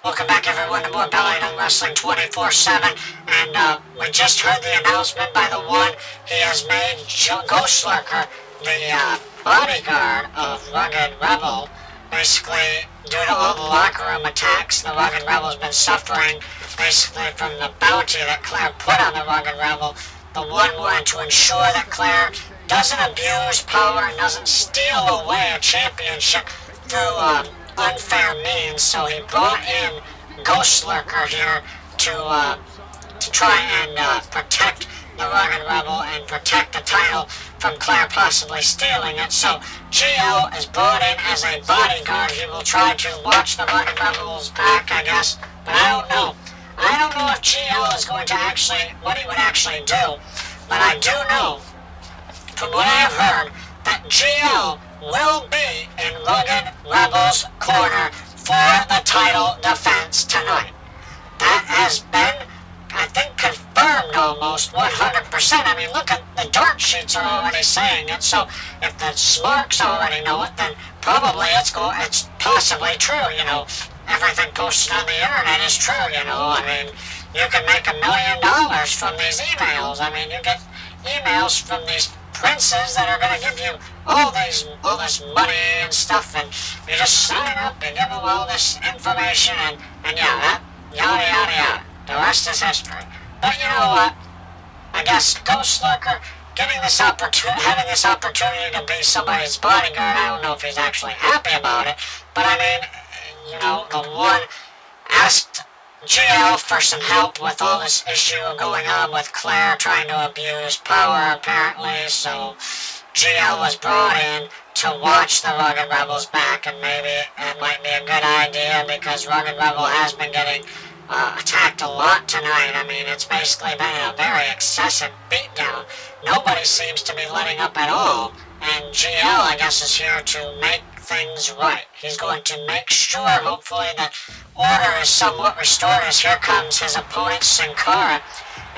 Welcome back everyone to more BallyDung Wrestling 24/7, and we just heard the announcement by the one he has made Ghost Lurker, the bodyguard of Rugged Rebel. Basically, due to all the locker room attacks the Rugged Rebel's been suffering, basically from the bounty that Claire put on the Rugged Rebel, the one wanted to ensure that Claire doesn't abuse power and doesn't steal away a championship through unfair means, so he brought in Ghost Lurker here to try and protect the Rugged Rebel and protect the title from Claire possibly stealing it. So GL is brought in as a bodyguard. He will try to watch the Rugged Rebel's back, I guess, but I don't know. I don't know if GL is going to what he would actually do, but I do know, from what I have heard, that GL will be in Rugged Rebel's corner for the title defense tonight. That has been, I think, confirmed almost 100%. I mean, look at the dirt sheets are already saying it, so if the Smarks already know it, then probably it's possibly true, you know. Everything posted on the internet is true, you know. I mean, you can make $1 million from these emails. I mean, you get emails from these princes that are going to give you all this money and stuff, and you just sign up and give them all this information, and yeah, that yada yada yada. The rest is history. But you know what? I guess Ghost Lurker having this opportunity to be somebody's bodyguard, I don't know if he's actually happy about it, but I mean, you know, the one asked GL for some help with all this issue going on with Claire trying to abuse power, apparently, so GL was brought in to watch the Rugged Rebel's back, and maybe it might be a good idea because Rugged Rebel has been getting attacked a lot tonight. I mean, it's basically been a very excessive beatdown. Nobody seems to be letting up at all, and GL, I guess, is here to make things right. He's going to make sure, hopefully, that order is somewhat restored, as here comes his opponent, Sin Cara,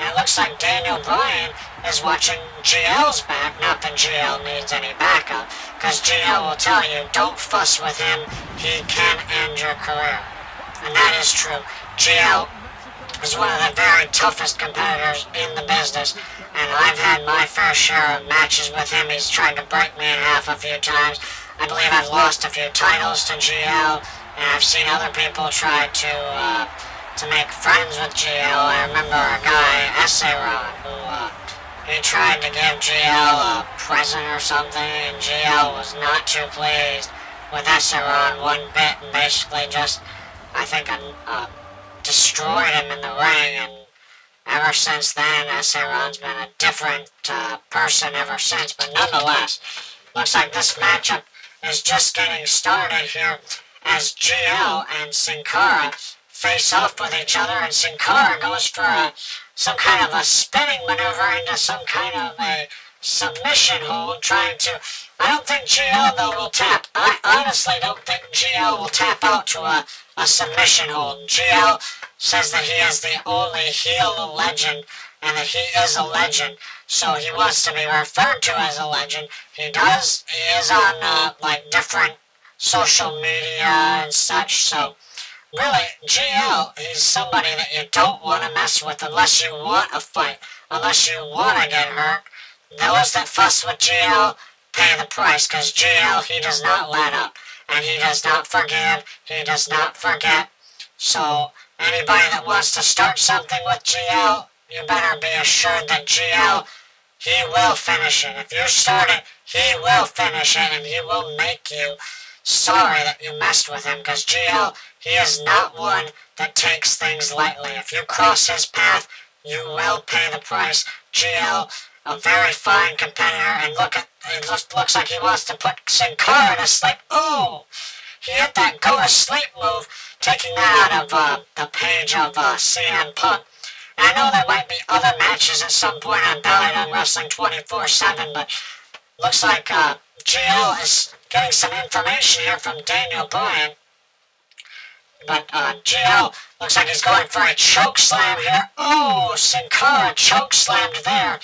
and it looks like Daniel Bryan is watching GL's back. Not that GL needs any backup, because GL will tell you, don't fuss with him, he can end your career. And that is true. GL is one of the very toughest competitors in the business, and I've had my fair share of matches with him. He's tried to break me in half a few times. I believe I've lost a few titles to GL, and I've seen other people try to make friends with GL. I remember a guy, Ron, who he tried to give GL a present or something, and GL was not too pleased with Ron one bit, and basically just, I think, destroyed him in the ring, and ever since then, Ron's been a different person ever since, but nonetheless, looks like this matchup is just getting started here as GL and Sin Cara face off with each other, and Sin Cara goes for some kind of a spinning maneuver into some kind of a submission hold, trying to... I don't think GL, though, will tap. I honestly don't think GL will tap out to a submission hold. GL says that he is the only heel legend, and that he is a legend, so he wants to be referred to as a legend. He is on, like, different social media and such, so really, GL is somebody that you don't want to mess with unless you want a fight, unless you want to get hurt. Those that fuss with GL pay the price, because GL, he does not let up, and he does not forgive, he does not forget. So anybody that wants to start something with GL, you better be assured that GL, he will finish it. If you start it, he will finish it, and he will make you sorry that you messed with him, because GL, he is not one that takes things lightly. If you cross his path, you will pay the price. GL, a very fine competitor, and it looks like he wants to put Sin Cara to sleep. Ooh! He hit that go-to-sleep move, taking that out of the page of CM Punk. And I know there might be other matches at some point on BallyDung Wrestling 24/7, but looks like GL is getting some information here from Daniel Bryan. But GL looks like he's going for a choke slam here. Ooh, Sin Cara choke slammed there.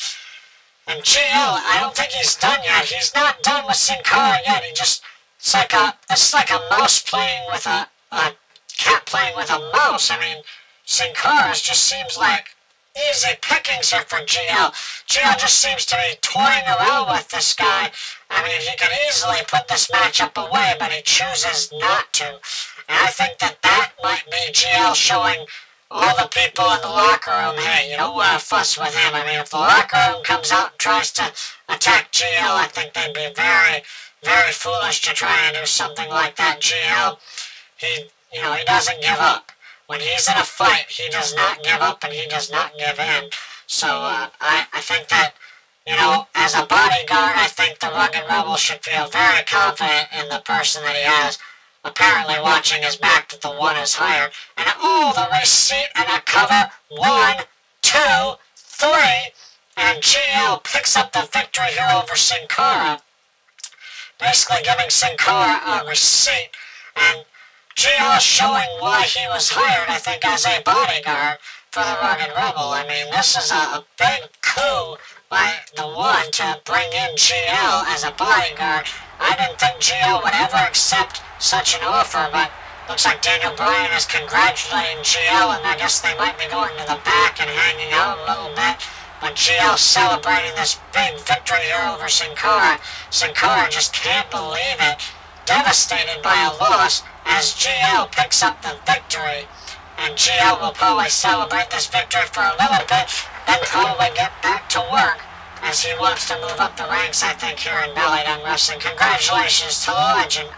And GL, I don't think he's done yet. He's not done with Sin Cara yet. It's like a mouse playing with a cat playing with a mouse. I mean, Sin Cara just seems like easy pickings here for GL. GL just seems to be toying around with this guy. I mean, he could easily put this matchup away, but he chooses not to. And I think that might be GL showing all the people in the locker room, hey, you don't want to fuss with him. I mean, if the locker room comes out and tries to attack GL, I think they'd be very, very foolish to try and do something like that. GL, he doesn't give up. When he's in a fight, he does not give up and he does not give in. So I think that, as a bodyguard, I think the Rugged Rebel should feel very confident in the person that he has. Apparently watching his back that the one is hired. And the receipt and a cover. 1, 2, 3. And GL picks up the victory here over Sin Cara. Basically giving Sin Cara a receipt. And GL showing why he was hired, I think, as a bodyguard for the Rugged Rebel. I mean, this is a big coup by the one to bring in GL as a bodyguard. I didn't think GL would ever accept such an offer, but looks like Daniel Bryan is congratulating GL, and I guess they might be going to the back and hanging out a little bit. But GL celebrating this big victory here over Sin Cara. Sin Cara just can't believe it. Devastated by a loss as GL picks up the victory. And GL will probably celebrate this victory for a little bit, then probably get back to work as he wants to move up the ranks, I think, here in BallyDung Wrestling. Congratulations to the legend.